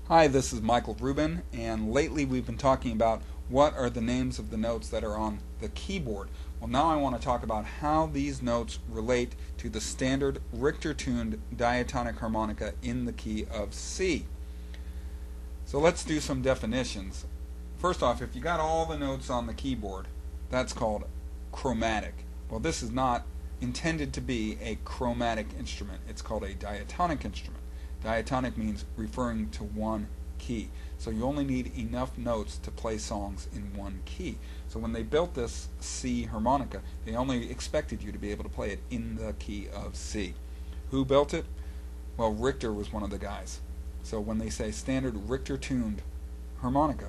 Hi, this is Michael Rubin, and lately we've been talking about what are the names of the notes that are on the keyboard. Well, now I want to talk about how these notes relate to the standard Richter-tuned diatonic harmonica in the key of C. So let's do some definitions. First off, if you got all the notes on the keyboard, that's called chromatic. Well, this is not intended to be a chromatic instrument. It's called a diatonic instrument. Diatonic means referring to one key. So you only need enough notes to play songs in one key. So when they built this C harmonica, they only expected you to be able to play it in the key of C. Who built it? Well, Richter was one of the guys. So when they say standard Richter-tuned harmonica,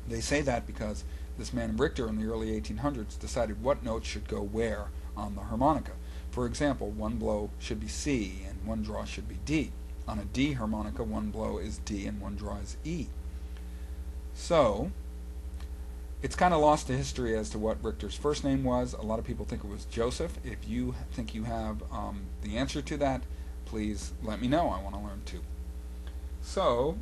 they say that because this man Richter in the early 1800s decided what notes should go where on the harmonica. For example, one blow should be C and one draw should be D. On a D harmonica, one blow is D and one draw is E. So, it's kind of lost to history as to what Richter's first name was. A lot of people think it was Joseph. If you think you have the answer to that, please let me know. I want to learn too. So,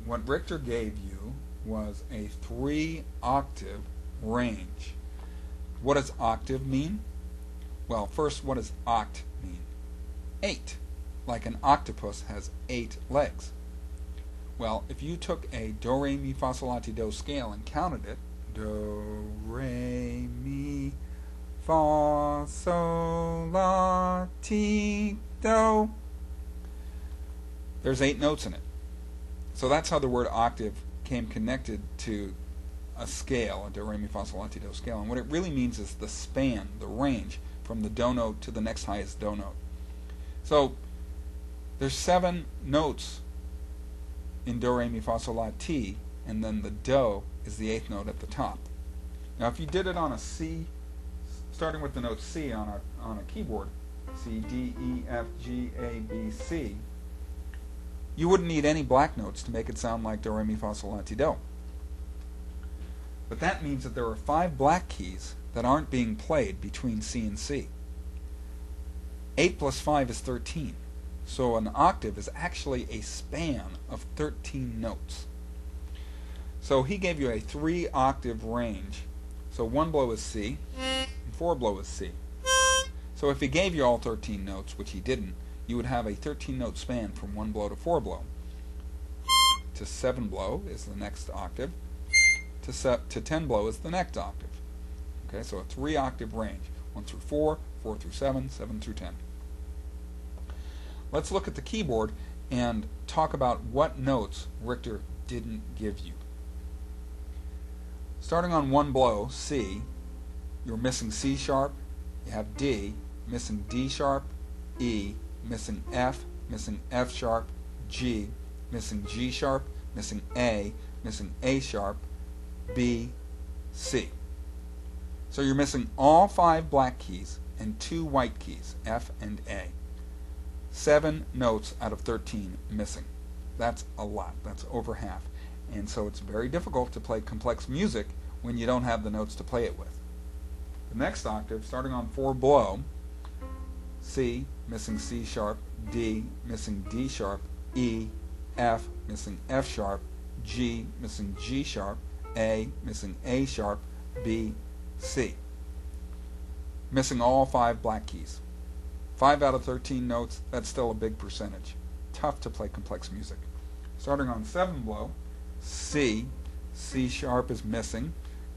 what Richter gave you was a 3-octave range. What does octave mean? Well, first, what does oct mean? 8. Like an octopus has 8 legs. Well, if you took a do, re, mi, fa, sol, la, ti, do scale and counted it, do, re, mi, fa, sol, la, ti, do, there's 8 notes in it. So that's how the word octave came connected to a scale, a do, re, mi, fa, sol, la, ti, do scale. And what it really means is the span, the range, from the do note to the next highest do note. So there's 7 notes in do, re, mi, fa, sol, la, ti, and then the do is the 8th note at the top. Now if you did it on a C, starting with the note C on a keyboard, C, D, E, F, G, A, B, C, you wouldn't need any black notes to make it sound like do, re, mi, fa, sol, la, ti, do. But that means that there are 5 black keys that aren't being played between C and C. 8 plus 5 is 13. So an octave is actually a span of 13 notes. So he gave you a 3-octave range. So 1 blow is C, and 4 blow is C. So if he gave you all 13 notes, which he didn't, you would have a 13-note span from 1 blow to 4 blow. To 7 blow is the next octave. To 10 blow is the next octave. Okay, so a 3-octave range. 1 through 4, 4 through 7, 7 through 10. Let's look at the keyboard and talk about what notes Richter didn't give you. Starting on 1 blow, C, you're missing C sharp, you have D, missing D sharp, E, missing F sharp, G, missing G sharp, missing A sharp, B, C. So you're missing all 5 black keys and 2 white keys, F and A. 7 notes out of 13 missing. That's a lot. That's over half. And so it's very difficult to play complex music when you don't have the notes to play it with. The next octave, starting on 4 blow, C, missing C sharp, D, missing D sharp, E, F, missing F sharp, G, missing G sharp, A, missing A sharp, B, C. Missing all 5 black keys. 5 out of 13 notes, that's still a big percentage. Tough to play complex music. Starting on 7 blow, C, C sharp is missing,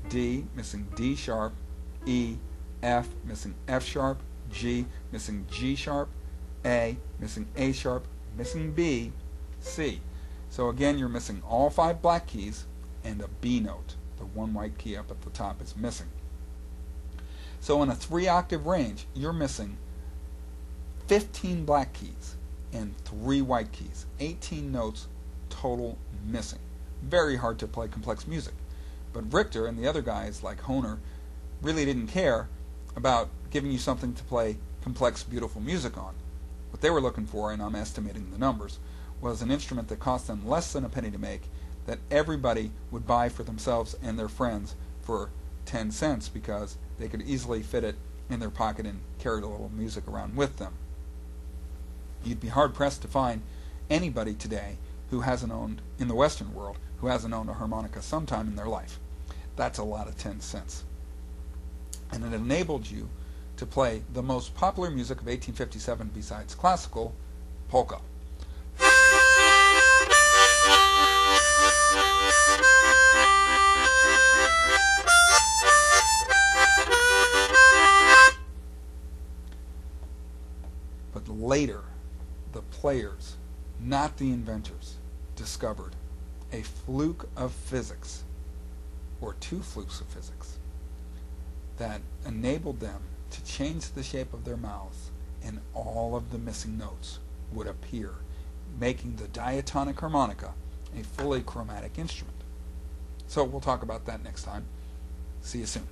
D, missing D sharp, E, F, missing F sharp, G, missing G sharp, A, missing A sharp, missing B, C. So again, you're missing all 5 black keys and a B note. The 1 white key up at the top is missing. So in a 3-octave range, you're missing 15 black keys and 3 white keys. 18 notes total missing. Very hard to play complex music. But Richter and the other guys like Hohner really didn't care about giving you something to play complex, beautiful music on. What they were looking for, and I'm estimating the numbers, was an instrument that cost them less than a penny to make, that everybody would buy for themselves and their friends for 10 cents because they could easily fit it in their pocket and carry a little music around with them. You'd be hard-pressed to find anybody today who hasn't owned, in the Western world, who hasn't owned a harmonica sometime in their life. That's a lot of 10 cents. And it enabled you to play the most popular music of 1857 besides classical, polka. But later, the players, not the inventors, discovered a fluke of physics, or two flukes of physics, that enabled them to change the shape of their mouths, and all of the missing notes would appear, making the diatonic harmonica a fully chromatic instrument. So we'll talk about that next time. See you soon.